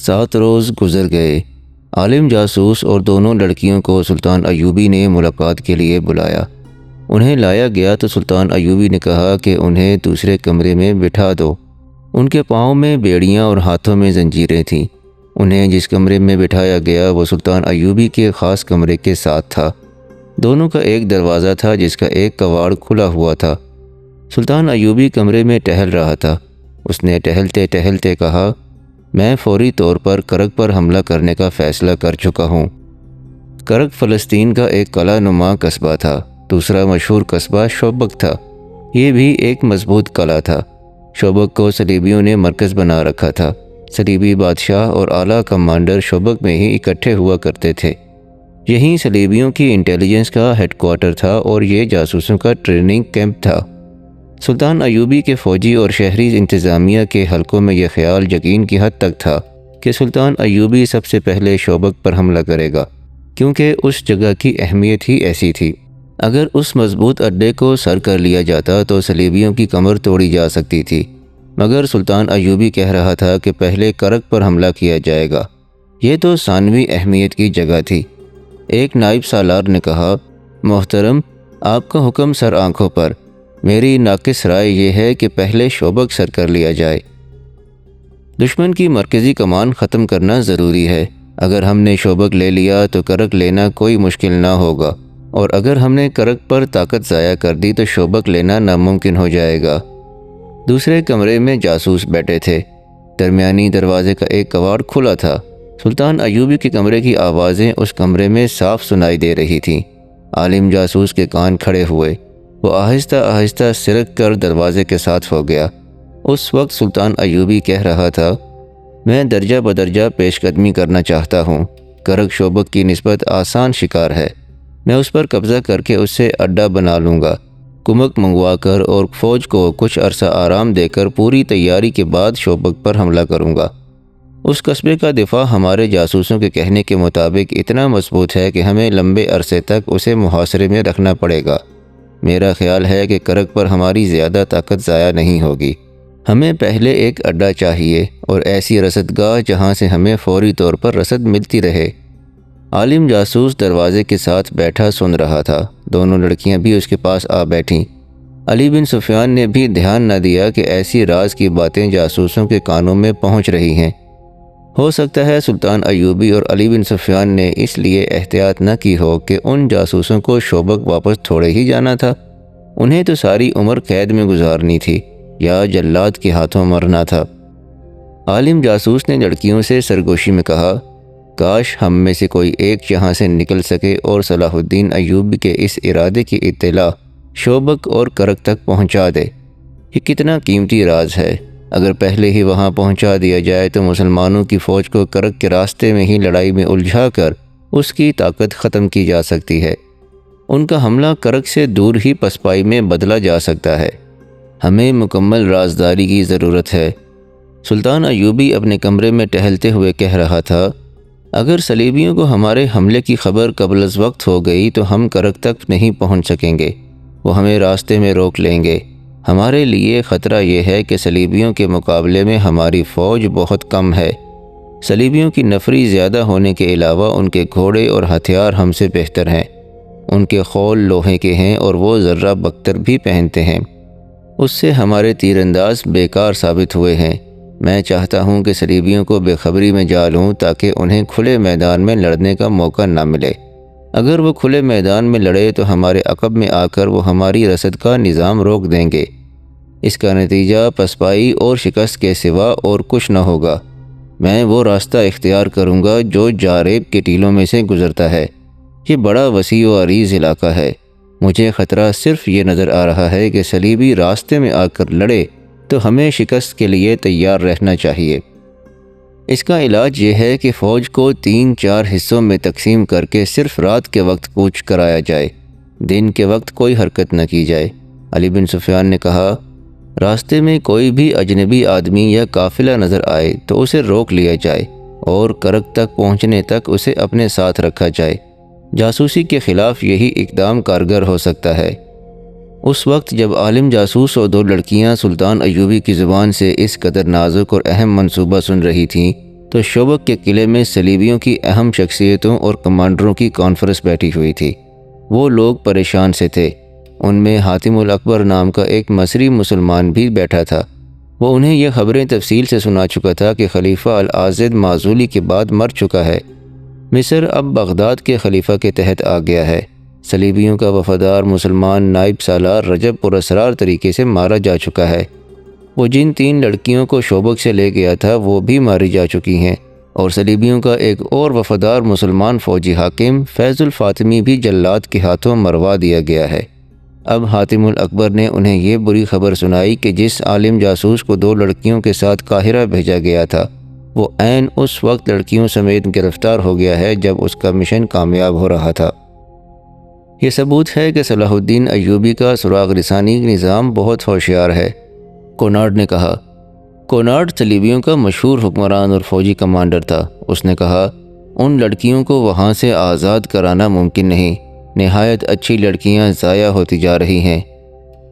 7 روز گزر گئے۔ عالم جاسوس اور دونوں لڑکیوں کو سلطان ایوبی نے ملاقات کے لیے بلایا۔ انہیں لایا گیا تو سلطان ایوبی نے کہا کہ انہیں دوسرے کمرے میں بٹھا دو۔ ان کے پاؤں میں بیڑیاں اور ہاتھوں میں زنجیریں تھیں۔ انہیں جس کمرے میں بٹھایا گیا وہ سلطان ایوبی کے خاص کمرے کے ساتھ تھا۔ دونوں کا ایک دروازہ تھا جس کا ایک کواڑ کھلا ہوا تھا۔ سلطان ایوبی کمرے میں ٹہل رہا تھا۔ اس نے ٹہلتے ٹہلتے کہا، میں فوری طور پر کرک پر حملہ کرنے کا فیصلہ کر چکا ہوں۔ کرک فلسطین کا ایک قلعہ نما قصبہ تھا۔ دوسرا مشہور قصبہ شوبک تھا۔ یہ بھی ایک مضبوط قلعہ تھا۔ شوبک کو صلیبیوں نے مرکز بنا رکھا تھا۔ صلیبی بادشاہ اور اعلیٰ کمانڈر شوبک میں ہی اکٹھے ہوا کرتے تھے۔ یہیں صلیبیوں کی انٹیلیجنس کا ہیڈ کوارٹر تھا اور یہ جاسوسوں کا ٹریننگ کیمپ تھا۔ سلطان ایوبی کے فوجی اور شہری انتظامیہ کے حلقوں میں یہ خیال یقین کی حد تک تھا کہ سلطان ایوبی سب سے پہلے شوبک پر حملہ کرے گا، کیونکہ اس جگہ کی اہمیت ہی ایسی تھی۔ اگر اس مضبوط اڈے کو سر کر لیا جاتا تو صلیبیوں کی کمر توڑی جا سکتی تھی، مگر سلطان ایوبی کہہ رہا تھا کہ پہلے کرک پر حملہ کیا جائے گا۔ یہ تو ثانوی اہمیت کی جگہ تھی۔ ایک نائب سالار نے کہا، محترم، آپ کا حکم سر آنکھوں پر۔ میری ناقص رائے یہ ہے کہ پہلے شوبک سر کر لیا جائے۔ دشمن کی مرکزی کمان ختم کرنا ضروری ہے۔ اگر ہم نے شوبک لے لیا تو کرک لینا کوئی مشکل نہ ہوگا، اور اگر ہم نے کرک پر طاقت ضائع کر دی تو شوبک لینا ناممکن ہو جائے گا۔ دوسرے کمرے میں جاسوس بیٹھے تھے۔ درمیانی دروازے کا ایک کواڑ کھلا تھا۔ سلطان ایوبی کے کمرے کی آوازیں اس کمرے میں صاف سنائی دے رہی تھیں۔ عالم جاسوس کے کان کھڑے ہوئے۔ وہ آہستہ آہستہ سرک کر دروازے کے ساتھ ہو گیا۔ اس وقت سلطان ایوبی کہہ رہا تھا، میں درجہ بدرجہ پیش قدمی کرنا چاہتا ہوں۔ کرک شوبک کی نسبت آسان شکار ہے۔ میں اس پر قبضہ کر کے اس سے اڈا بنا لوں گا۔ کمک منگوا کر اور فوج کو کچھ عرصہ آرام دے کر پوری تیاری کے بعد شوبک پر حملہ کروں گا۔ اس قصبے کا دفاع ہمارے جاسوسوں کے کہنے کے مطابق اتنا مضبوط ہے کہ ہمیں لمبے عرصے تک اسے محاصرے میں رکھنا پڑے گا۔ میرا خیال ہے کہ کرک پر ہماری زیادہ طاقت ضائع نہیں ہوگی۔ ہمیں پہلے ایک اڈا چاہیے اور ایسی رسدگاہ جہاں سے ہمیں فوری طور پر رسد ملتی رہے۔ عالم جاسوس دروازے کے ساتھ بیٹھا سن رہا تھا۔ دونوں لڑکیاں بھی اس کے پاس آ بیٹھیں۔ علی بن سفیان نے بھی دھیان نہ دیا کہ ایسی راز کی باتیں جاسوسوں کے کانوں میں پہنچ رہی ہیں۔ ہو سکتا ہے سلطان ایوبی اور علی بن سفیان نے اس لیے احتیاط نہ کی ہو کہ ان جاسوسوں کو شوبک واپس تھوڑے ہی جانا تھا۔ انہیں تو ساری عمر قید میں گزارنی تھی یا جلاد کے ہاتھوں مرنا تھا۔ عالم جاسوس نے لڑکیوں سے سرگوشی میں کہا، کاش ہم میں سے کوئی ایک یہاں سے نکل سکے اور صلاح الدین ایوبی کے اس ارادے کی اطلاع شوبک اور کرک تک پہنچا دے۔ یہ کتنا قیمتی راز ہے۔ اگر پہلے ہی وہاں پہنچا دیا جائے تو مسلمانوں کی فوج کو کرک کے راستے میں ہی لڑائی میں الجھا کر اس کی طاقت ختم کی جا سکتی ہے۔ ان کا حملہ کرک سے دور ہی پسپائی میں بدلا جا سکتا ہے۔ ہمیں مکمل رازداری کی ضرورت ہے۔ سلطان ایوبی اپنے کمرے میں ٹہلتے ہوئے کہہ رہا تھا، اگر صلیبیوں کو ہمارے حملے کی خبر قبل از وقت ہو گئی تو ہم کرک تک نہیں پہنچ سکیں گے۔ وہ ہمیں راستے میں روک لیں گے۔ ہمارے لیے خطرہ یہ ہے کہ صلیبیوں کے مقابلے میں ہماری فوج بہت کم ہے۔ صلیبیوں کی نفری زیادہ ہونے کے علاوہ ان کے گھوڑے اور ہتھیار ہم سے بہتر ہیں۔ ان کے خول لوہے کے ہیں اور وہ ذرہ بختر بھی پہنتے ہیں۔ اس سے ہمارے تیر انداز بیکار ثابت ہوئے ہیں۔ میں چاہتا ہوں کہ صلیبیوں کو بے خبری میں ڈالوں تاکہ انہیں کھلے میدان میں لڑنے کا موقع نہ ملے۔ اگر وہ کھلے میدان میں لڑے تو ہمارے عقب میں آ کر وہ ہماری رسد کا نظام روک دیں گے۔ اس کا نتیجہ پسپائی اور شکست کے سوا اور کچھ نہ ہوگا۔ میں وہ راستہ اختیار کروں گا جو جاریب کے ٹیلوں میں سے گزرتا ہے۔ یہ بڑا وسیع و عریض علاقہ ہے۔ مجھے خطرہ صرف یہ نظر آ رہا ہے کہ صلیبی راستے میں آ کر لڑے تو ہمیں شکست کے لیے تیار رہنا چاہیے۔ اس کا علاج یہ ہے کہ فوج کو 3-4 حصوں میں تقسیم کر کے صرف رات کے وقت کوچ کرایا جائے، دن کے وقت کوئی حرکت نہ کی جائے۔ علی بن سفیان نے کہا، راستے میں کوئی بھی اجنبی آدمی یا قافلہ نظر آئے تو اسے روک لیا جائے اور کرک تک پہنچنے تک اسے اپنے ساتھ رکھا جائے۔ جاسوسی کے خلاف یہی اقدام کارگر ہو سکتا ہے۔ اس وقت جب عالم جاسوس اور 2 لڑکیاں سلطان ایوبی کی زبان سے اس قدر نازک اور اہم منصوبہ سن رہی تھیں تو شوبک کے قلعے میں صلیبیوں کی اہم شخصیتوں اور کمانڈروں کی کانفرنس بیٹھی ہوئی تھی۔ وہ لوگ پریشان سے تھے۔ ان میں حاتم الاکبر نام کا ایک مصری مسلمان بھی بیٹھا تھا۔ وہ انہیں یہ خبریں تفصیل سے سنا چکا تھا کہ خلیفہ العاضد معزولی کے بعد مر چکا ہے۔ مصر اب بغداد کے خلیفہ کے تحت آ گیا ہے۔ صلیبیوں کا وفادار مسلمان نائب سالار رجب پراسرار طریقے سے مارا جا چکا ہے۔ وہ جن 3 لڑکیوں کو شوبک سے لے گیا تھا وہ بھی ماری جا چکی ہیں، اور صلیبیوں کا ایک اور وفادار مسلمان فوجی حاکم فیض الفاطمی بھی جلاد کے ہاتھوں مروا دیا گیا ہے۔ اب حاتم الاکبر نے انہیں یہ بری خبر سنائی کہ جس عالم جاسوس کو 2 لڑکیوں کے ساتھ قاہرہ بھیجا گیا تھا وہ عین اس وقت لڑکیوں سمیت گرفتار ہو گیا ہے جب اس کا مشن کامیاب ہو رہا تھا۔ یہ ثبوت ہے کہ صلاح الدین ایوبی کا سراغ رسانی نظام بہت ہوشیار ہے، کونارڈ نے کہا۔ کونارڈ صلیبیوں کا مشہور حکمران اور فوجی کمانڈر تھا۔ اس نے کہا، ان لڑکیوں کو وہاں سے آزاد کرانا ممکن نہیں۔ نہایت اچھی لڑکیاں ضائع ہوتی جا رہی ہیں۔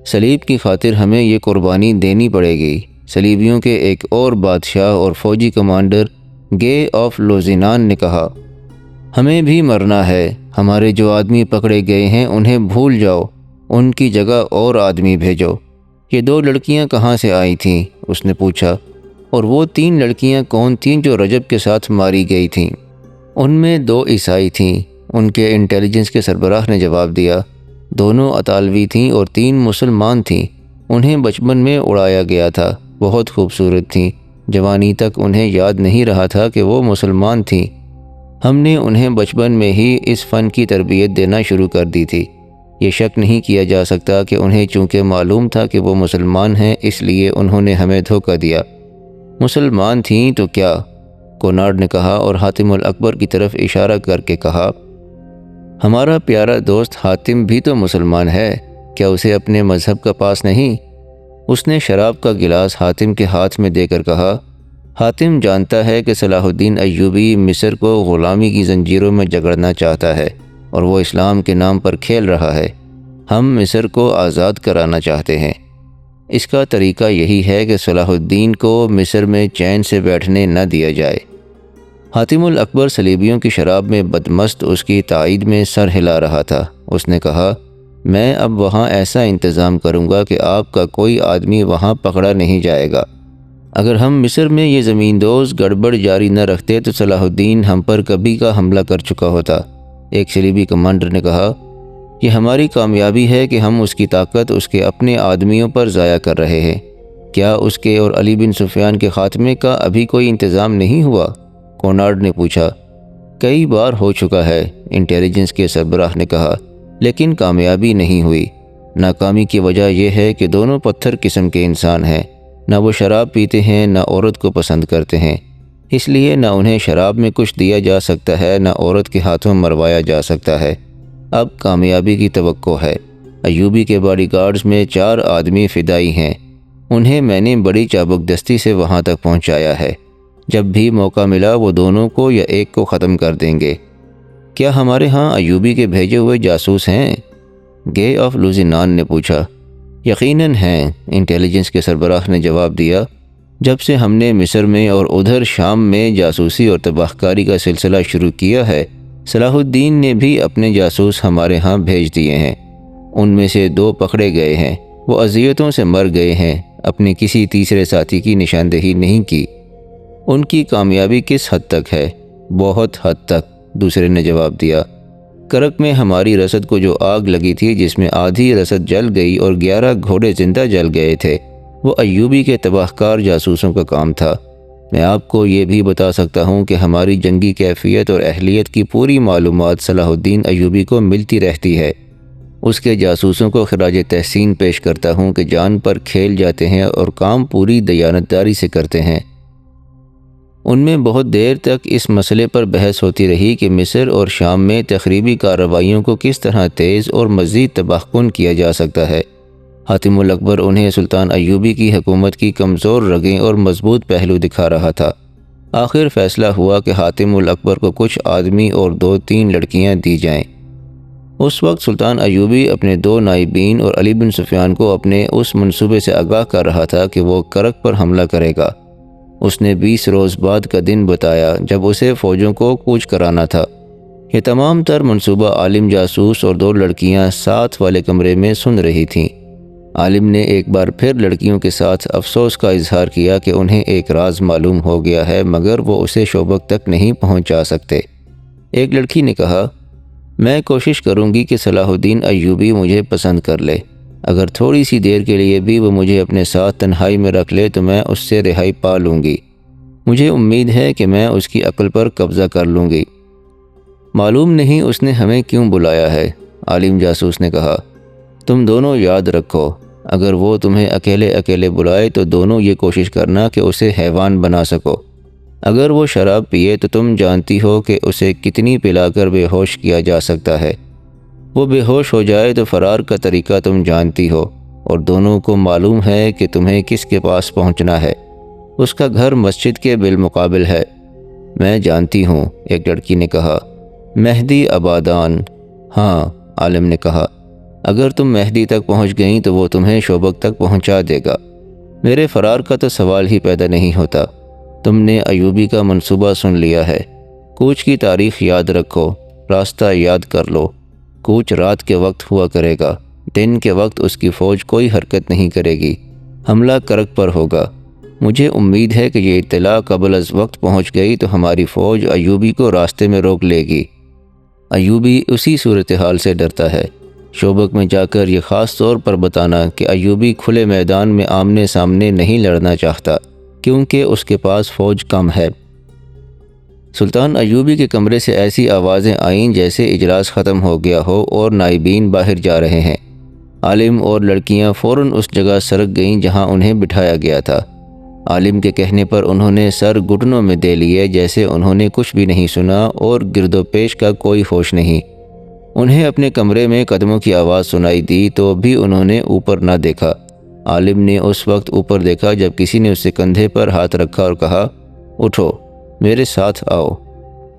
صلیب کی خاطر ہمیں یہ قربانی دینی پڑے گی۔ صلیبیوں کے ایک اور بادشاہ اور فوجی کمانڈر گے آف لوزینان نے کہا، ہمیں بھی مرنا ہے۔ ہمارے جو آدمی پکڑے گئے ہیں انہیں بھول جاؤ، ان کی جگہ اور آدمی بھیجو۔ یہ 2 لڑکیاں کہاں سے آئی تھیں؟ اس نے پوچھا۔ اور وہ 3 لڑکیاں کون تھیں جو رجب کے ساتھ ماری گئی تھیں؟ ان میں 2 عیسائی تھیں، ان کے انٹیلیجنس کے سربراہ نے جواب دیا۔ دونوں اطالوی تھیں اور 3 مسلمان تھیں۔ انہیں بچپن میں اڑایا گیا تھا۔ بہت خوبصورت تھیں۔ جوانی تک انہیں یاد نہیں رہا تھا کہ وہ مسلمان تھیں۔ ہم نے انہیں بچپن میں ہی اس فن کی تربیت دینا شروع کر دی تھی۔ یہ شک نہیں کیا جا سکتا کہ انہیں چونکہ معلوم تھا کہ وہ مسلمان ہیں اس لیے انہوں نے ہمیں دھوکہ دیا۔ مسلمان تھیں تو کیا؟ کونارڈ نے کہا اور حاتم الاکبر کی طرف اشارہ کر کے کہا، ہمارا پیارا دوست حاتم بھی تو مسلمان ہے، کیا اسے اپنے مذہب کا پاس نہیں؟ اس نے شراب کا گلاس حاتم کے ہاتھ میں دے کر کہا، حاتم جانتا ہے کہ صلاح الدین ایوبی مصر کو غلامی کی زنجیروں میں جکڑنا چاہتا ہے اور وہ اسلام کے نام پر کھیل رہا ہے۔ ہم مصر کو آزاد کرانا چاہتے ہیں۔ اس کا طریقہ یہی ہے کہ صلاح الدین کو مصر میں چین سے بیٹھنے نہ دیا جائے۔ حاتم الاکبر صلیبیوں کی شراب میں بدمست اس کی تائید میں سر ہلا رہا تھا۔ اس نے کہا، میں اب وہاں ایسا انتظام کروں گا کہ آپ کا کوئی آدمی وہاں پکڑا نہیں جائے گا۔ اگر ہم مصر میں یہ زمین دوز گڑبڑ جاری نہ رکھتے تو صلاح الدین ہم پر کبھی کا حملہ کر چکا ہوتا۔ ایک صلیبی کمانڈر نے کہا، یہ ہماری کامیابی ہے کہ ہم اس کی طاقت اس کے اپنے آدمیوں پر ضائع کر رہے ہیں۔ کیا اس کے اور علی بن سفیان کے خاتمے کا ابھی کوئی انتظام نہیں ہوا؟ کونارڈ نے پوچھا۔ کئی بار ہو چکا ہے، انٹیلیجنس کے سربراہ نے کہا، لیکن کامیابی نہیں ہوئی۔ ناکامی کی وجہ یہ ہے کہ دونوں پتھر قسم کے انسان ہیں، نہ وہ شراب پیتے ہیں نہ عورت کو پسند کرتے ہیں، اس لیے نہ انہیں شراب میں کچھ دیا جا سکتا ہے نہ عورت کے ہاتھوں مروایا جا سکتا ہے۔ اب کامیابی کی توقع ہے۔ ایوبی کے باڈی گارڈز میں 4 آدمی فدائی ہیں، انہیں میں نے بڑی چابک دستی سے وہاں تک پہنچایا ہے۔ جب بھی موقع ملا وہ دونوں کو یا ایک کو ختم کر دیں گے۔ کیا ہمارے ہاں ایوبی کے بھیجے ہوئے جاسوس ہیں؟ گے آف لوزینان نے پوچھا۔ یقیناً ہیں، انٹیلیجنس کے سربراہ نے جواب دیا۔ جب سے ہم نے مصر میں اور ادھر شام میں جاسوسی اور تباہ کاری کا سلسلہ شروع کیا ہے، صلاح الدین نے بھی اپنے جاسوس ہمارے ہاں بھیج دیے ہیں۔ ان میں سے 2 پکڑے گئے ہیں، وہ اذیتوں سے مر گئے ہیں، اپنے کسی تیسرے ساتھی کی نشاندہی نہیں کی۔ ان کی کامیابی کس حد تک ہے؟ بہت حد تک، دوسرے نے جواب دیا۔ کرک میں ہماری رسد کو جو آگ لگی تھی جس میں آدھی رسد جل گئی اور 11 گھوڑے زندہ جل گئے تھے، وہ ایوبی کے تباہ کار جاسوسوں کا کام تھا۔ میں آپ کو یہ بھی بتا سکتا ہوں کہ ہماری جنگی کیفیت اور اہلیت کی پوری معلومات صلاح الدین ایوبی کو ملتی رہتی ہے۔ اس کے جاسوسوں کو خراج تحسین پیش کرتا ہوں کہ جان پر کھیل جاتے ہیں اور کام پوری دیانتداری سے کرتے ہیں۔ ان میں بہت دیر تک اس مسئلے پر بحث ہوتی رہی کہ مصر اور شام میں تخریبی کارروائیوں کو کس طرح تیز اور مزید تباہ کن کیا جا سکتا ہے۔ حاتم الاکبر انہیں سلطان ایوبی کی حکومت کی کمزور رگیں اور مضبوط پہلو دکھا رہا تھا۔ آخر فیصلہ ہوا کہ حاتم الاکبر کو کچھ آدمی اور 2-3 لڑکیاں دی جائیں۔ اس وقت سلطان ایوبی اپنے 2 نائبین اور علی بن سفیان کو اپنے اس منصوبے سے آگاہ کر رہا تھا کہ وہ کرک پر حملہ کرے گا۔ اس نے 20 روز بعد کا دن بتایا جب اسے فوجوں کو کوچ کرانا تھا۔ یہ تمام تر منصوبہ عالم جاسوس اور 2 لڑکیاں ساتھ والے کمرے میں سن رہی تھیں۔ عالم نے ایک بار پھر لڑکیوں کے ساتھ افسوس کا اظہار کیا کہ انہیں ایک راز معلوم ہو گیا ہے مگر وہ اسے شوبک تک نہیں پہنچا سکتے۔ ایک لڑکی نے کہا، میں کوشش کروں گی کہ صلاح الدین ایوبی مجھے پسند کر لے۔ اگر تھوڑی سی دیر کے لیے بھی وہ مجھے اپنے ساتھ تنہائی میں رکھ لے تو میں اس سے رہائی پا لوں گی۔ مجھے امید ہے کہ میں اس کی عقل پر قبضہ کر لوں گی۔ معلوم نہیں اس نے ہمیں کیوں بلایا ہے، عالم جاسوس نے کہا۔ تم دونوں یاد رکھو، اگر وہ تمہیں اکیلے اکیلے بلائے تو دونوں یہ کوشش کرنا کہ اسے حیوان بنا سکو۔ اگر وہ شراب پیے تو تم جانتی ہو کہ اسے کتنی پلا کر بے ہوش کیا جا سکتا ہے۔ وہ بے ہوش ہو جائے تو فرار کا طریقہ تم جانتی ہو، اور دونوں کو معلوم ہے کہ تمہیں کس کے پاس پہنچنا ہے۔ اس کا گھر مسجد کے بالمقابل ہے۔ میں جانتی ہوں، ایک لڑکی نے کہا۔ مہدی آبادان؟ ہاں، عالم نے کہا۔ اگر تم مہدی تک پہنچ گئیں تو وہ تمہیں شوبک تک پہنچا دے گا۔ میرے فرار کا تو سوال ہی پیدا نہیں ہوتا۔ تم نے ایوبی کا منصوبہ سن لیا ہے۔ کوچ کی تاریخ یاد رکھو، راستہ یاد کر لو۔ کوچ رات کے وقت ہوا کرے گا، دن کے وقت اس کی فوج کوئی حرکت نہیں کرے گی، حملہ کرک پر ہوگا۔ مجھے امید ہے کہ یہ اطلاع قبل از وقت پہنچ گئی تو ہماری فوج ایوبی کو راستے میں روک لے گی۔ ایوبی اسی صورتحال سے ڈرتا ہے۔ شوبک میں جا کر یہ خاص طور پر بتانا کہ ایوبی کھلے میدان میں آمنے سامنے نہیں لڑنا چاہتا کیونکہ اس کے پاس فوج کم ہے۔ سلطان ایوبی کے کمرے سے ایسی آوازیں آئیں جیسے اجلاس ختم ہو گیا ہو اور نائبین باہر جا رہے ہیں۔ عالم اور لڑکیاں فوراً اس جگہ سرک گئیں جہاں انہیں بٹھایا گیا تھا۔ عالم کے کہنے پر انہوں نے سر گھٹنوں میں دے لیے جیسے انہوں نے کچھ بھی نہیں سنا اور گرد و پیش کا کوئی ہوش نہیں۔ انہیں اپنے کمرے میں قدموں کی آواز سنائی دی تو بھی انہوں نے اوپر نہ دیکھا۔ عالم نے اس وقت اوپر دیکھا جب کسی نے اس سے کندھے پر ہاتھ رکھا اور کہا، اٹھو، میرے ساتھ آؤ۔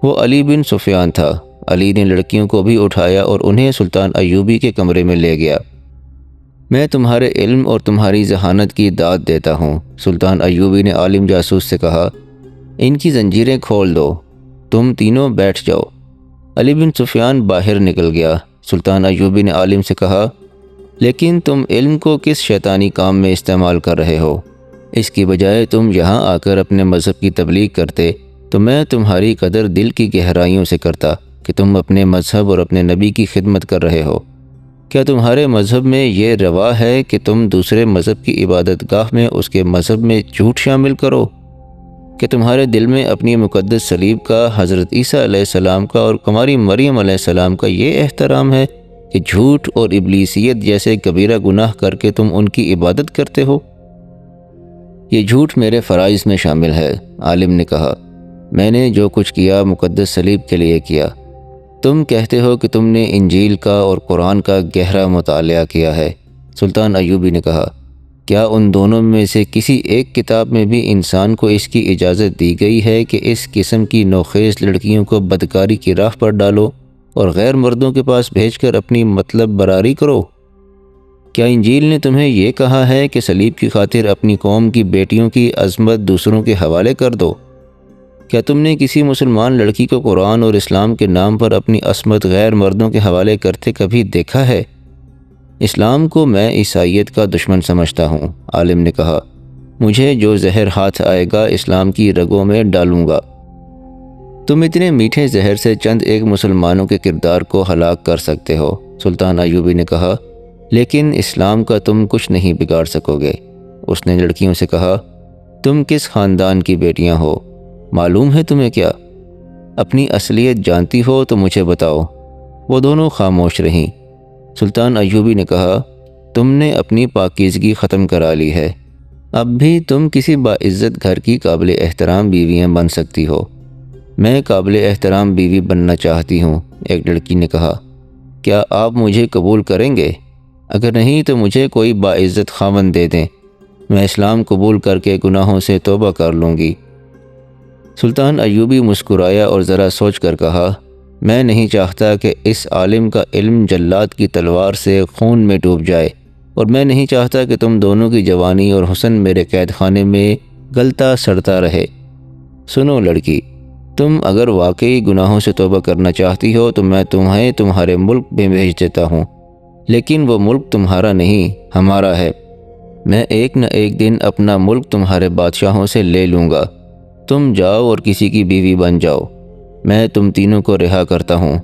وہ علی بن سفیان تھا۔ علی نے لڑکیوں کو بھی اٹھایا اور انہیں سلطان ایوبی کے کمرے میں لے گیا۔ میں تمہارے علم اور تمہاری ذہانت کی داد دیتا ہوں، سلطان ایوبی نے عالم جاسوس سے کہا۔ ان کی زنجیریں کھول دو، تم تینوں بیٹھ جاؤ۔ علی بن سفیان باہر نکل گیا۔ سلطان ایوبی نے عالم سے کہا، لیکن تم علم کو کس شیطانی کام میں استعمال کر رہے ہو؟ اس کی بجائے تم یہاں آ کر اپنے مذہب کی تبلیغ کرتے تو میں تمہاری قدر دل کی گہرائیوں سے کرتا کہ تم اپنے مذہب اور اپنے نبی کی خدمت کر رہے ہو۔ کیا تمہارے مذہب میں یہ روا ہے کہ تم دوسرے مذہب کی عبادت گاہ میں اس کے مذہب میں جھوٹ شامل کرو؟ کہ تمہارے دل میں اپنی مقدس صلیب کا، حضرت عیسیٰ علیہ السلام کا اور کماری مریم علیہ السلام کا یہ احترام ہے کہ جھوٹ اور ابلیسیت جیسے کبیرہ گناہ کر کے تم ان کی عبادت کرتے ہو؟ یہ جھوٹ میرے فرائض میں شامل ہے، عالم نے کہا۔ میں نے جو کچھ کیا مقدس صلیب کے لیے کیا۔ تم کہتے ہو کہ تم نے انجیل کا اور قرآن کا گہرا مطالعہ کیا ہے، سلطان ایوبی نے کہا۔ کیا ان دونوں میں سے کسی ایک کتاب میں بھی انسان کو اس کی اجازت دی گئی ہے کہ اس قسم کی نوخیز لڑکیوں کو بدکاری کی راہ پر ڈالو اور غیر مردوں کے پاس بھیج کر اپنی مطلب براری کرو؟ کیا انجیل نے تمہیں یہ کہا ہے کہ صلیب کی خاطر اپنی قوم کی بیٹیوں کی عظمت دوسروں کے حوالے کر دو؟ کیا تم نے کسی مسلمان لڑکی کو قرآن اور اسلام کے نام پر اپنی عصمت غیر مردوں کے حوالے کرتے کبھی دیکھا ہے؟ اسلام کو میں عیسائیت کا دشمن سمجھتا ہوں، عالم نے کہا۔ مجھے جو زہر ہاتھ آئے گا اسلام کی رگوں میں ڈالوں گا۔ تم اتنے میٹھے زہر سے چند ایک مسلمانوں کے کردار کو ہلاک کر سکتے ہو، سلطان ایوبی نے کہا، لیکن اسلام کا تم کچھ نہیں بگاڑ سکو گے۔ اس نے لڑکیوں سے کہا، تم کس خاندان کی بیٹیاں ہو؟ معلوم ہے تمہیں کیا؟ اپنی اصلیت جانتی ہو تو مجھے بتاؤ۔ وہ دونوں خاموش رہیں۔ سلطان ایوبی نے کہا، تم نے اپنی پاکیزگی ختم کرا لی ہے، اب بھی تم کسی باعزت گھر کی قابل احترام بیویاں بن سکتی ہو۔ میں قابل احترام بیوی بننا چاہتی ہوں، ایک لڑکی نے کہا۔ کیا آپ مجھے قبول کریں گے؟ اگر نہیں تو مجھے کوئی باعزت خاوند دے دیں، میں اسلام قبول کر کے گناہوں سے توبہ کر لوں گی۔ سلطان ایوبی مسکرایا اور ذرا سوچ کر کہا، میں نہیں چاہتا کہ اس عالم کا علم جلاد کی تلوار سے خون میں ڈوب جائے، اور میں نہیں چاہتا کہ تم دونوں کی جوانی اور حسن میرے قید خانے میں گلتا سڑتا رہے۔ سنو لڑکی، تم اگر واقعی گناہوں سے توبہ کرنا چاہتی ہو تو میں تمہیں تمہارے ملک میں بھیج دیتا ہوں، لیکن وہ ملک تمہارا نہیں، ہمارا ہے۔ میں ایک نہ ایک دن اپنا ملک تمہارے بادشاہوں سے لے لوں گا۔ تم جاؤ اور کسی کی بیوی بن جاؤ، میں تم تینوں کو رہا کرتا ہوں۔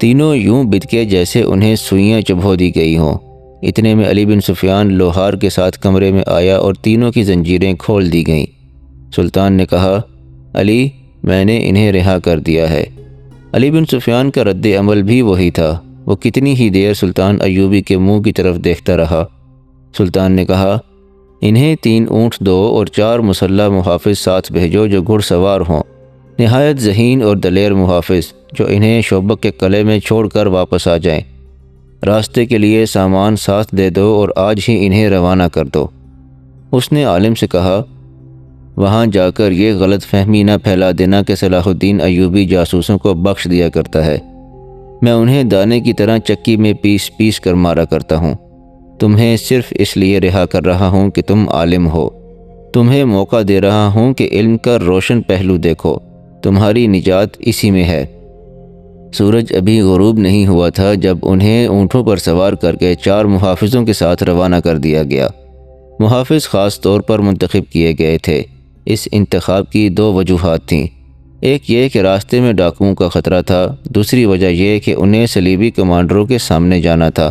تینوں یوں بدکے جیسے انہیں سوئیاں چبھو دی گئی ہوں۔ اتنے میں علی بن سفیان لوہار کے ساتھ کمرے میں آیا اور تینوں کی زنجیریں کھول دی گئیں۔ سلطان نے کہا، علی، میں نے انہیں رہا کر دیا ہے۔ علی بن سفیان کا رد عمل بھی وہی تھا۔ وہ کتنی ہی دیر سلطان ایوبی کے منہ کی طرف دیکھتا رہا۔ سلطان نے کہا، انہیں 3 اونٹ دو اور 4 مسلح محافظ ساتھ بھیجو جو گھڑ سوار ہوں، نہایت ذہین اور دلیر محافظ، جو انہیں شوبک کے قلعے میں چھوڑ کر واپس آ جائیں۔ راستے کے لیے سامان ساتھ دے دو اور آج ہی انہیں روانہ کر دو۔ اس نے عالم سے کہا، وہاں جا کر یہ غلط فہمی نہ پھیلا دینا کہ صلاح الدین ایوبی جاسوسوں کو بخش دیا کرتا ہے۔ میں انہیں دانے کی طرح چکی میں پیس پیس کر مارا کرتا ہوں۔ تمہیں صرف اس لیے رہا کر رہا ہوں کہ تم عالم ہو۔ تمہیں موقع دے رہا ہوں کہ علم کا روشن پہلو دیکھو، تمہاری نجات اسی میں ہے۔ سورج ابھی غروب نہیں ہوا تھا جب انہیں اونٹوں پر سوار کر کے 4 محافظوں کے ساتھ روانہ کر دیا گیا۔ محافظ خاص طور پر منتخب کیے گئے تھے۔ اس انتخاب کی 2 وجوہات تھیں۔ ایک یہ کہ راستے میں ڈاکوؤں کا خطرہ تھا، دوسری وجہ یہ کہ انہیں صلیبی کمانڈروں کے سامنے جانا تھا۔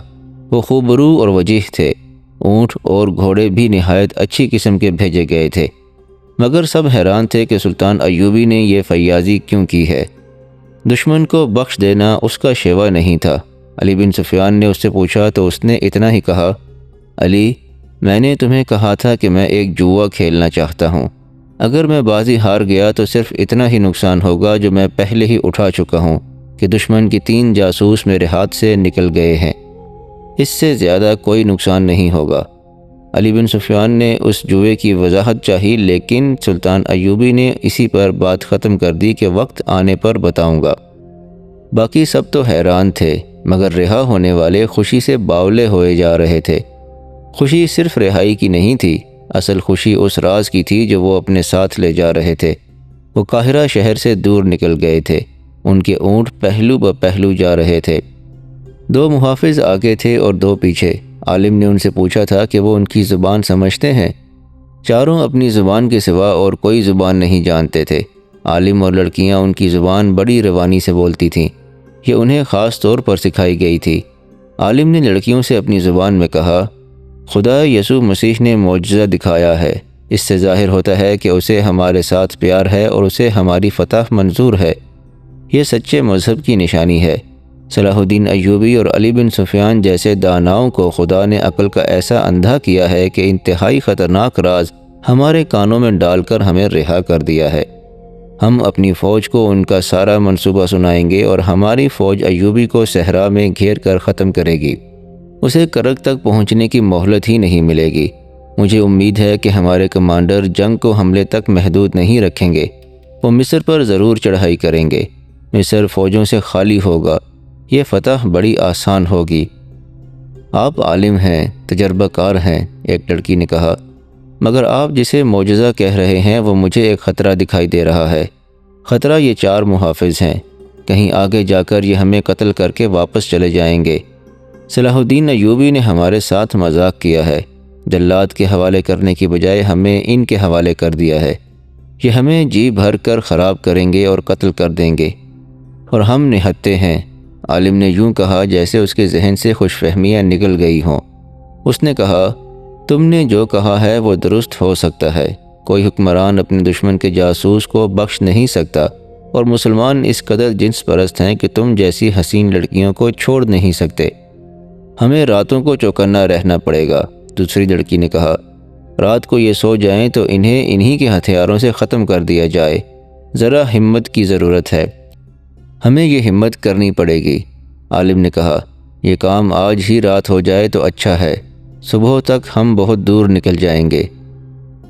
وہ خوبرو اور وجیح تھے۔ اونٹ اور گھوڑے بھی نہایت اچھی قسم کے بھیجے گئے تھے، مگر سب حیران تھے کہ سلطان ایوبی نے یہ فیاضی کیوں کی ہے۔ دشمن کو بخش دینا اس کا شیوا نہیں تھا۔ علی بن سفیان نے اس سے پوچھا تو اس نے اتنا ہی کہا، علی، میں نے تمہیں کہا تھا کہ میں ایک جوا کھیلنا چاہتا ہوں۔ اگر میں بازی ہار گیا تو صرف اتنا ہی نقصان ہوگا جو میں پہلے ہی اٹھا چکا ہوں کہ دشمن کی 3 جاسوس میرے ہاتھ سے نکل گئے ہیں۔ اس سے زیادہ کوئی نقصان نہیں ہوگا۔ علی بن سفیان نے اس جوئے کی وضاحت چاہی، لیکن سلطان ایوبی نے اسی پر بات ختم کر دی کہ وقت آنے پر بتاؤں گا۔ باقی سب تو حیران تھے، مگر رہا ہونے والے خوشی سے باولے ہوئے جا رہے تھے۔ خوشی صرف رہائی کی نہیں تھی، اصل خوشی اس راز کی تھی جو وہ اپنے ساتھ لے جا رہے تھے۔ وہ قاہرہ شہر سے دور نکل گئے تھے۔ ان کے اونٹ پہلو بہ پہلو جا رہے تھے۔ 2 محافظ آگے تھے اور 2 پیچھے۔ عالم نے ان سے پوچھا تھا کہ وہ ان کی زبان سمجھتے ہیں؟ چاروں اپنی زبان کے سوا اور کوئی زبان نہیں جانتے تھے۔ عالم اور لڑکیاں ان کی زبان بڑی روانی سے بولتی تھیں۔ یہ انہیں خاص طور پر سکھائی گئی تھی۔ عالم نے لڑکیوں سے اپنی زبان میں کہا، خدا یسوع مسیح نے معجزہ دکھایا ہے۔ اس سے ظاہر ہوتا ہے کہ اسے ہمارے ساتھ پیار ہے اور اسے ہماری فتح منظور ہے۔ یہ سچے مذہب کی نشانی ہے۔ صلاح الدین ایوبی اور علی بن سفیان جیسے داناؤں کو خدا نے عقل کا ایسا اندھا کیا ہے کہ انتہائی خطرناک راز ہمارے کانوں میں ڈال کر ہمیں رہا کر دیا ہے۔ ہم اپنی فوج کو ان کا سارا منصوبہ سنائیں گے اور ہماری فوج ایوبی کو صحرا میں گھیر کر ختم کرے گی۔ اسے کرگ تک پہنچنے کی مہلت ہی نہیں ملے گی۔ مجھے امید ہے کہ ہمارے کمانڈر جنگ کو حملے تک محدود نہیں رکھیں گے۔ وہ مصر پر ضرور چڑھائی کریں گے۔ مصر فوجوں سے خالی ہوگا۔ یہ فتح بڑی آسان ہوگی۔ آپ عالم ہیں، تجربہ کار ہیں، ایک لڑکی نے کہا، مگر آپ جسے معجزہ کہہ رہے ہیں وہ مجھے ایک خطرہ دکھائی دے رہا ہے۔ خطرہ یہ 4 محافظ ہیں۔ کہیں آگے جا کر یہ ہمیں قتل کر کے واپس چلے جائیں گے۔ صلاح الدین ایوبی نے ہمارے ساتھ مذاق کیا ہے۔ جلاد کے حوالے کرنے کی بجائے ہمیں ان کے حوالے کر دیا ہے۔ یہ ہمیں جی بھر کر خراب کریں گے اور قتل کر دیں گے، اور ہم نہتے ہیں۔ عالم نے یوں کہا جیسے اس کے ذہن سے خوش فہمیاں نکل گئی ہوں۔ اس نے کہا، تم نے جو کہا ہے وہ درست ہو سکتا ہے۔ کوئی حکمران اپنے دشمن کے جاسوس کو بخش نہیں سکتا، اور مسلمان اس قدر جنس پرست ہیں کہ تم جیسی حسین لڑکیوں کو چھوڑ نہیں سکتے۔ ہمیں راتوں کو چوکنا رہنا پڑے گا۔ دوسری لڑکی نے کہا، رات کو یہ سو جائیں تو انہی کے ہتھیاروں سے ختم کر دیا جائے۔ ذرا ہمت کی ضرورت ہے۔ ہمیں یہ ہمت کرنی پڑے گی۔ عالم نے کہا، یہ کام آج ہی رات ہو جائے تو اچھا ہے۔ صبح تک ہم بہت دور نکل جائیں گے۔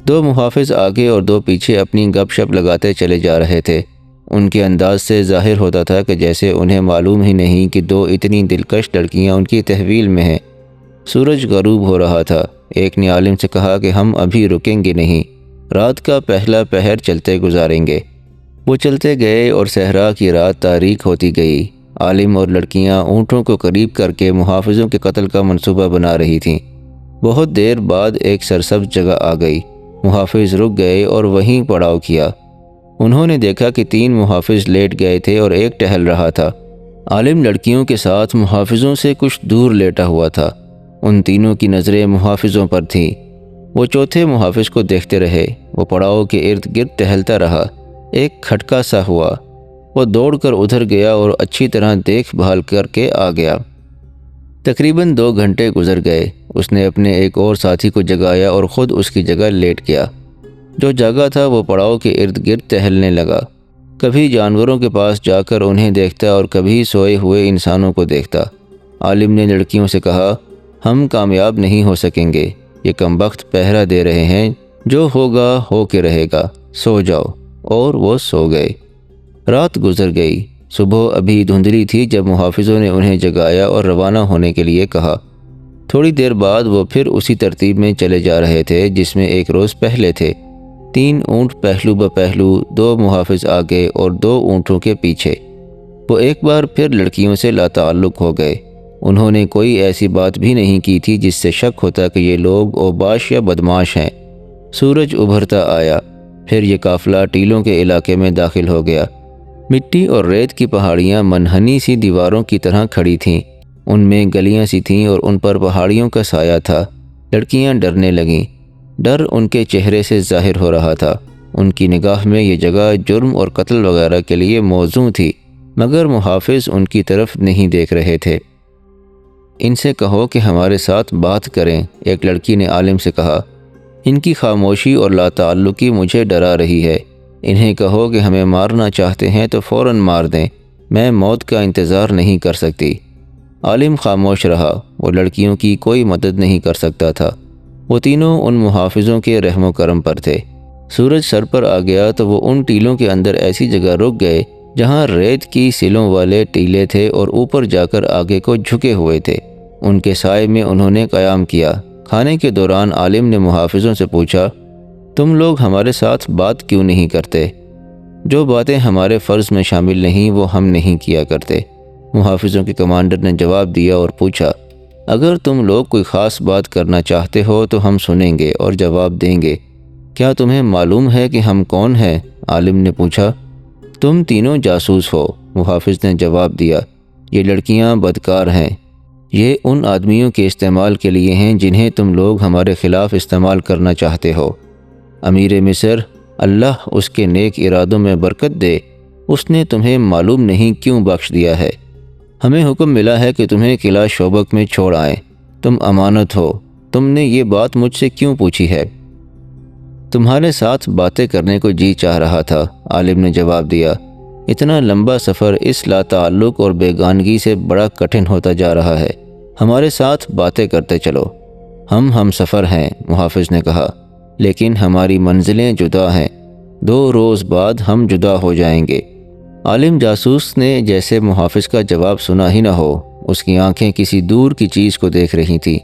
2 محافظ آگے اور 2 پیچھے اپنی گپ شپ لگاتے چلے جا رہے تھے۔ ان کے انداز سے ظاہر ہوتا تھا کہ جیسے انہیں معلوم ہی نہیں کہ 2 اتنی دلکش لڑکیاں ان کی تحویل میں ہیں۔ سورج غروب ہو رہا تھا۔ ایک نے عالم سے کہا کہ ہم ابھی رکیں گے نہیں، رات کا پہلا پہر چلتے گزاریں گے۔ وہ چلتے گئے اور صحرا کی رات تاریک ہوتی گئی۔ عالم اور لڑکیاں اونٹوں کو قریب کر کے محافظوں کے قتل کا منصوبہ بنا رہی تھیں۔ بہت دیر بعد ایک سرسبز جگہ آ گئی۔ محافظ رک گئے اور وہیں پڑاؤ کیا۔ انہوں نے دیکھا کہ 3 محافظ لیٹ گئے تھے اور ایک ٹہل رہا تھا۔ عالم لڑکیوں کے ساتھ محافظوں سے کچھ دور لیٹا ہوا تھا۔ ان تینوں کی نظریں محافظوں پر تھیں۔ وہ چوتھے محافظ کو دیکھتے رہے۔ وہ پڑاؤ کے ارد گرد ٹہلتا رہا۔ ایک کھٹکا سا ہوا۔ وہ دوڑ کر ادھر گیا اور اچھی طرح دیکھ بھال کر کے آ گیا۔ تقریباً 2 گھنٹے گزر گئے۔ اس نے اپنے ایک اور ساتھی کو جگایا اور خود اس کی جگہ لیٹ گیا۔ جو جاگا تھا وہ پڑاؤ کے ارد گرد ٹہلنے لگا۔ کبھی جانوروں کے پاس جا کر انہیں دیکھتا اور کبھی سوئے ہوئے انسانوں کو دیکھتا۔ عالم نے لڑکیوں سے کہا، ہم کامیاب نہیں ہو سکیں گے۔ یہ کمبخت پہرا دے رہے ہیں، جو ہوگا ہو کے رہے گا، سو جاؤ۔ اور وہ سو گئے۔ رات گزر گئی۔ صبح ابھی دھندلی تھی جب محافظوں نے انہیں جگایا اور روانہ ہونے کے لیے کہا۔ تھوڑی دیر بعد وہ پھر اسی ترتیب میں چلے جا رہے تھے جس میں ایک روز پہلے تھے۔ 3 اونٹ پہلو بپہلو، 2 محافظ آگے اور 2 اونٹوں کے پیچھے۔ وہ ایک بار پھر لڑکیوں سے لاتعلق ہو گئے۔ انہوں نے کوئی ایسی بات بھی نہیں کی تھی جس سے شک ہوتا کہ یہ لوگ اوباش یا بدماش ہیں۔ سورج ابھرتا آیا۔ پھر یہ قافلہ ٹیلوں کے علاقے میں داخل ہو گیا۔ مٹی اور ریت کی پہاڑیاں منحنی سی دیواروں کی طرح کھڑی تھیں۔ ان میں گلیاں سی تھیں اور ان پر پہاڑیوں کا سایہ تھا۔ لڑکیاں ڈرنے لگیں۔ ڈر ان کے چہرے سے ظاہر ہو رہا تھا۔ ان کی نگاہ میں یہ جگہ جرم اور قتل وغیرہ کے لیے موزوں تھی، مگر محافظ ان کی طرف نہیں دیکھ رہے تھے۔ ان سے کہو کہ ہمارے ساتھ بات کریں، ایک لڑکی نے عالم سے کہا۔ ان کی خاموشی اور لاتعلقی مجھے ڈرا رہی ہے۔ انہیں کہو کہ ہمیں مارنا چاہتے ہیں تو فوراً مار دیں، میں موت کا انتظار نہیں کر سکتی۔ عالم خاموش رہا۔ وہ لڑکیوں کی کوئی مدد نہیں کر سکتا تھا۔ وہ تینوں ان محافظوں کے رحم و کرم پر تھے۔ سورج سر پر آ گیا تو وہ ان ٹیلوں کے اندر ایسی جگہ رک گئے جہاں ریت کی سلوں والے ٹیلے تھے اور اوپر جا کر آگے کو جھکے ہوئے تھے۔ ان کے سائے میں انہوں نے قیام کیا۔ کھانے کے دوران عالم نے محافظوں سے پوچھا، تم لوگ ہمارے ساتھ بات کیوں نہیں کرتے؟ جو باتیں ہمارے فرض میں شامل نہیں وہ ہم نہیں کیا کرتے۔ محافظوں کے کمانڈر نے جواب دیا اور پوچھا، اگر تم لوگ کوئی خاص بات کرنا چاہتے ہو تو ہم سنیں گے اور جواب دیں گے۔ کیا تمہیں معلوم ہے کہ ہم کون ہیں؟ عالم نے پوچھا۔ تم تینوں جاسوس ہو، محافظ نے جواب دیا۔ یہ لڑکیاں بدکار ہیں۔ یہ ان آدمیوں کے استعمال کے لیے ہیں جنہیں تم لوگ ہمارے خلاف استعمال کرنا چاہتے ہو۔ امیر مصر، اللہ اس کے نیک ارادوں میں برکت دے، اس نے تمہیں معلوم نہیں کیوں بخش دیا ہے۔ ہمیں حکم ملا ہے کہ تمہیں قلعہ شوبک میں چھوڑ آئیں۔ تم امانت ہو۔ تم نے یہ بات مجھ سے کیوں پوچھی ہے؟ تمہارے ساتھ باتیں کرنے کو جی چاہ رہا تھا، عالم نے جواب دیا۔ اتنا لمبا سفر اس لاتعلق اور بیگانگی سے بڑا کٹھن ہوتا جا رہا ہے۔ ہمارے ساتھ باتیں کرتے چلو۔ ہم سفر ہیں، محافظ نے کہا، لیکن ہماری منزلیں جدا ہیں۔ 2 روز بعد ہم جدا ہو جائیں گے۔ عالم جاسوس نے جیسے محافظ کا جواب سنا ہی نہ ہو۔ اس کی آنکھیں کسی دور کی چیز کو دیکھ رہی تھیں۔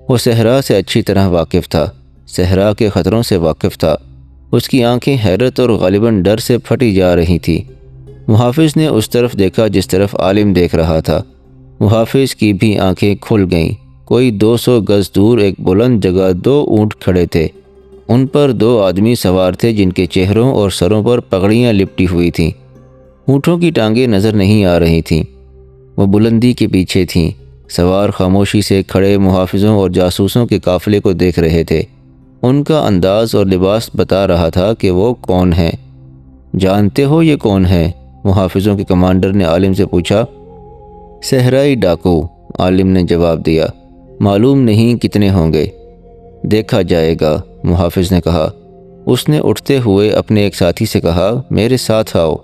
وہ صحرا سے اچھی طرح واقف تھا، صحرا کے خطروں سے واقف تھا۔ اس کی آنکھیں حیرت اور غالباً ڈر سے پھٹی جا رہی تھیں۔ محافظ نے اس طرف دیکھا جس طرف عالم دیکھ رہا تھا۔ محافظ کی بھی آنکھیں کھل گئیں۔ کوئی 200 گز دور ایک بلند جگہ 2 اونٹ کھڑے تھے۔ ان پر 2 آدمی سوار تھے جن کے چہروں اور سروں پر پگڑیاں لپٹی ہوئی تھیں۔ اونٹوں کی ٹانگیں نظر نہیں آ رہی تھیں۔ وہ بلندی کے پیچھے تھیں۔ سوار خاموشی سے کھڑے محافظوں اور جاسوسوں کے قافلے کو دیکھ رہے تھے۔ ان کا انداز اور لباس بتا رہا تھا کہ وہ کون ہیں۔ جانتے ہو یہ کون ہیں؟ محافظوں کے کمانڈر نے عالم سے پوچھا۔ صحرائی ڈاکو، عالم نے جواب دیا۔ معلوم نہیں کتنے ہوں گے، دیکھا جائے گا، محافظ نے کہا۔ اس نے اٹھتے ہوئے اپنے ایک ساتھی سے کہا، میرے ساتھ آؤ۔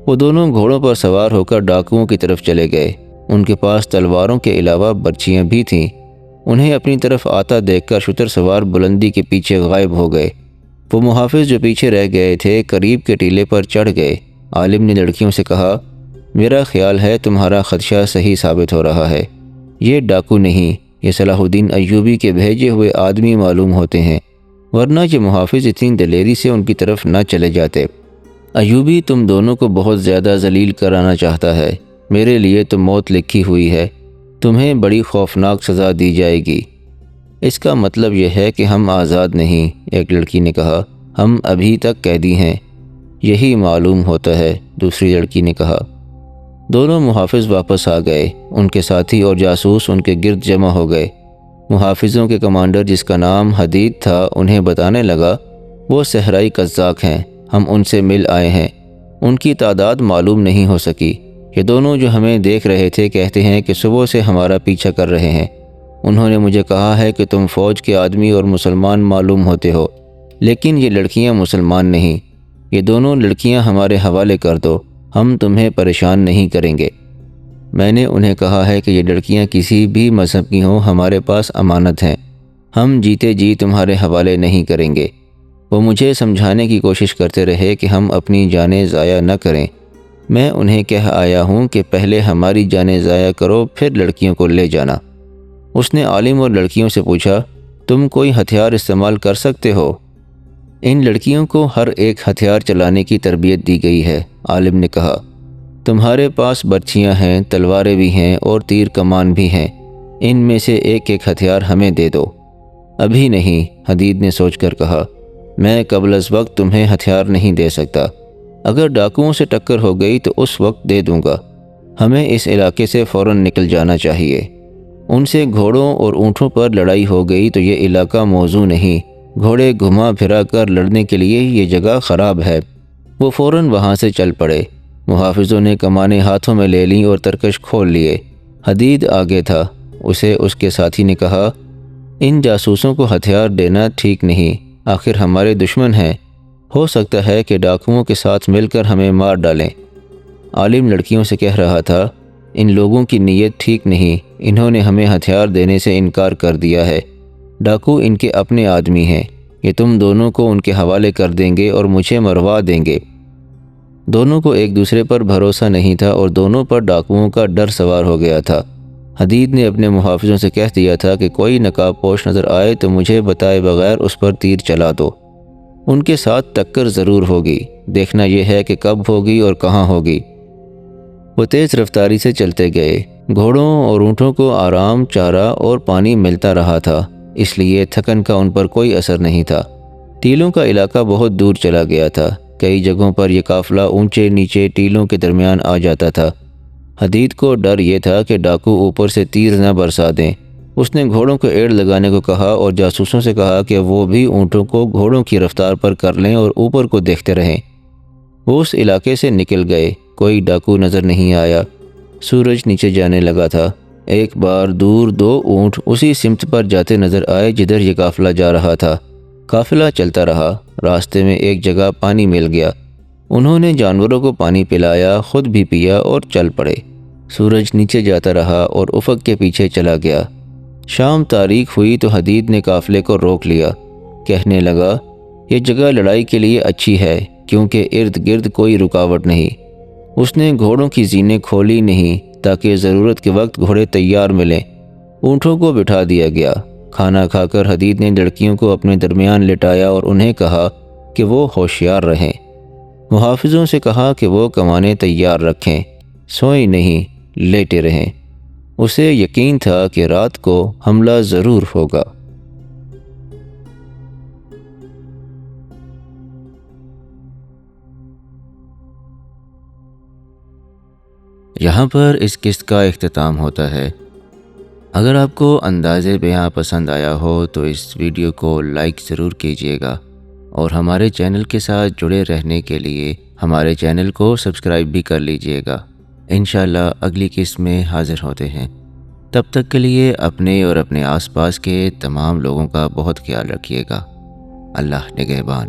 وہ دونوں گھوڑوں پر سوار ہو کر ڈاکوؤں کی طرف چلے گئے۔ ان کے پاس تلواروں کے علاوہ برچیاں بھی تھیں۔ انہیں اپنی طرف آتا دیکھ کر شتر سوار بلندی کے پیچھے غائب ہو گئے۔ وہ محافظ جو پیچھے رہ گئے تھے قریب کے ٹیلے پر چڑھ گئے۔ عالم نے لڑکیوں سے کہا، میرا خیال ہے تمہارا خدشہ صحیح ثابت ہو رہا ہے۔ یہ ڈاکو نہیں، یہ صلاح الدین ایوبی کے بھیجے ہوئے آدمی معلوم ہوتے ہیں۔ ورنہ یہ محافظ اتنی دلیری سے ان کی طرف نہ چلے جاتے۔ ایوبی تم دونوں کو بہت زیادہ ذلیل کرانا چاہتا ہے۔ میرے لیے تو موت لکھی ہوئی ہے، تمہیں بڑی خوفناک سزا دی جائے گی۔ اس کا مطلب یہ ہے کہ ہم آزاد نہیں، ایک لڑکی نے کہا، ہم ابھی تک قیدی ہیں۔ یہی معلوم ہوتا ہے، دوسری لڑکی نے کہا۔ دونوں محافظ واپس آ گئے، ان کے ساتھی اور جاسوس ان کے گرد جمع ہو گئے۔ محافظوں کے کمانڈر جس کا نام حدید تھا انہیں بتانے لگا، وہ صحرائی قزاق ہیں، ہم ان سے مل آئے ہیں، ان کی تعداد معلوم نہیں ہو سکی۔ یہ دونوں جو ہمیں دیکھ رہے تھے کہتے ہیں کہ صبح سے ہمارا پیچھا کر رہے ہیں۔ انہوں نے مجھے کہا ہے کہ تم فوج کے آدمی اور مسلمان معلوم ہوتے ہو، لیکن یہ لڑکیاں مسلمان نہیں۔ یہ دونوں لڑکیاں ہمارے حوالے کر دو، ہم تمہیں پریشان نہیں کریں گے۔ میں نے انہیں کہا ہے کہ یہ لڑکیاں کسی بھی مذہب کی ہوں، ہمارے پاس امانت ہیں، ہم جیتے جی تمہارے حوالے نہیں کریں گے۔ وہ مجھے سمجھانے کی کوشش کرتے رہے کہ ہم اپنی جانیں ضائع نہ کریں۔ میں انہیں کہہ آیا ہوں کہ پہلے ہماری جانیں ضائع کرو، پھر لڑکیوں کو لے جانا۔ اس نے عالم اور لڑکیوں سے پوچھا، تم کوئی ہتھیار استعمال کر سکتے ہو؟ ان لڑکیوں کو ہر ایک ہتھیار چلانے کی تربیت دی گئی ہے، عالم نے کہا۔ تمہارے پاس برچھیاں ہیں، تلواریں بھی ہیں اور تیر کمان بھی ہیں، ان میں سے ایک ایک ہتھیار ہمیں دے دو۔ ابھی نہیں، حدید نے سوچ کر کہا، میں قبل از وقت تمہیں ہتھیار نہیں دے سکتا۔ اگر ڈاکوؤں سے ٹکر ہو گئی تو اس وقت دے دوں گا۔ ہمیں اس علاقے سے فوراً نکل جانا چاہیے۔ ان سے گھوڑوں اور اونٹوں پر لڑائی ہو گئی تو یہ علاقہ موزوں نہیں، گھوڑے گھما پھرا کر لڑنے کے لیے یہ جگہ خراب ہے۔ وہ فوراً وہاں سے چل پڑے۔ محافظوں نے کمانیں ہاتھوں میں لے لیں اور ترکش کھول لیے۔ حدید آگے تھا، اسے اس کے ساتھی نے کہا، ان جاسوسوں کو ہتھیار دینا ٹھیک نہیں، آخر ہمارے دشمن ہیں، ہو سکتا ہے کہ ڈاکوؤں کے ساتھ مل کر ہمیں مار ڈالیں۔ عالم لڑکیوں سے کہہ رہا تھا، ان لوگوں کی نیت ٹھیک نہیں، انہوں نے ہمیں ہتھیار دینے سے انکار کر دیا ہے۔ ڈاکو ان کے اپنے آدمی ہیں، یہ تم دونوں کو ان کے حوالے کر دیں گے اور مجھے مروا دیں گے۔ دونوں کو ایک دوسرے پر بھروسہ نہیں تھا اور دونوں پر ڈاکوؤں کا ڈر سوار ہو گیا تھا۔ حدید نے اپنے محافظوں سے کہہ دیا تھا کہ کوئی نقاب پوش نظر آئے تو مجھے بتائے بغیر اس پر تیر چلا دو۔ ان کے ساتھ ٹکر ضرور ہوگی، دیکھنا یہ ہے کہ کب ہوگی اور کہاں ہوگی۔ وہ تیز رفتاری سے چلتے گئے۔ گھوڑوں اور اونٹوں کو آرام، چارہ اور پانی ملتا رہا تھا، اس لیے تھکن کا ان پر کوئی اثر نہیں تھا۔ ٹیلوں کا علاقہ بہت دور چلا گیا تھا، کئی جگہوں پر یہ قافلہ اونچے نیچے ٹیلوں کے درمیان آ جاتا تھا۔ حدید کو ڈر یہ تھا کہ ڈاکو اوپر سے تیر نہ برسا دیں۔ اس نے گھوڑوں کو ایڑ لگانے کو کہا اور جاسوسوں سے کہا کہ وہ بھی اونٹوں کو گھوڑوں کی رفتار پر کر لیں اور اوپر کو دیکھتے رہیں۔ وہ اس علاقے سے نکل گئے، کوئی ڈاکو نظر نہیں آیا۔ سورج نیچے جانے لگا تھا۔ ایک بار دور دو اونٹ اسی سمت پر جاتے نظر آئے جدھر یہ قافلہ جا رہا تھا۔ قافلہ چلتا رہا، راستے میں ایک جگہ پانی مل گیا۔ انہوں نے جانوروں کو پانی پلایا، خود بھی پیا اور چل پڑے۔ سورج نیچے جاتا رہا اور افق کے پیچھے چلا گیا۔ شام تاریک ہوئی تو حدید نے قافلے کو روک لیا، کہنے لگا، یہ جگہ لڑائی کے لیے اچھی ہے کیونکہ ارد گرد کوئی رکاوٹ نہیں۔ اس نے گھوڑوں کی زینیں کھولی نہیں تاکہ ضرورت کے وقت گھوڑے تیار ملیں۔ اونٹوں کو بٹھا دیا گیا۔ کھانا کھا کر حدید نے لڑکیوں کو اپنے درمیان لٹایا اور انہیں کہا کہ وہ ہوشیار رہیں۔ محافظوں سے کہا کہ وہ کمانیں تیار رکھیں، سوئیں نہیں، لیٹے رہیں۔ اسے یقین تھا کہ رات کو حملہ ضرور ہوگا۔ یہاں پر اس قسط کا اختتام ہوتا ہے۔ اگر آپ کو انداز بیان پسند آیا ہو تو اس ویڈیو کو لائک ضرور کیجیے گا، اور ہمارے چینل کے ساتھ جڑے رہنے کے لیے ہمارے چینل کو سبسکرائب بھی کر لیجیے گا۔ انشاءاللہ اگلی قسط میں حاضر ہوتے ہیں۔ تب تک کے لیے اپنے اور اپنے آس پاس کے تمام لوگوں کا بہت خیال رکھیے گا۔ اللہ نگہبان۔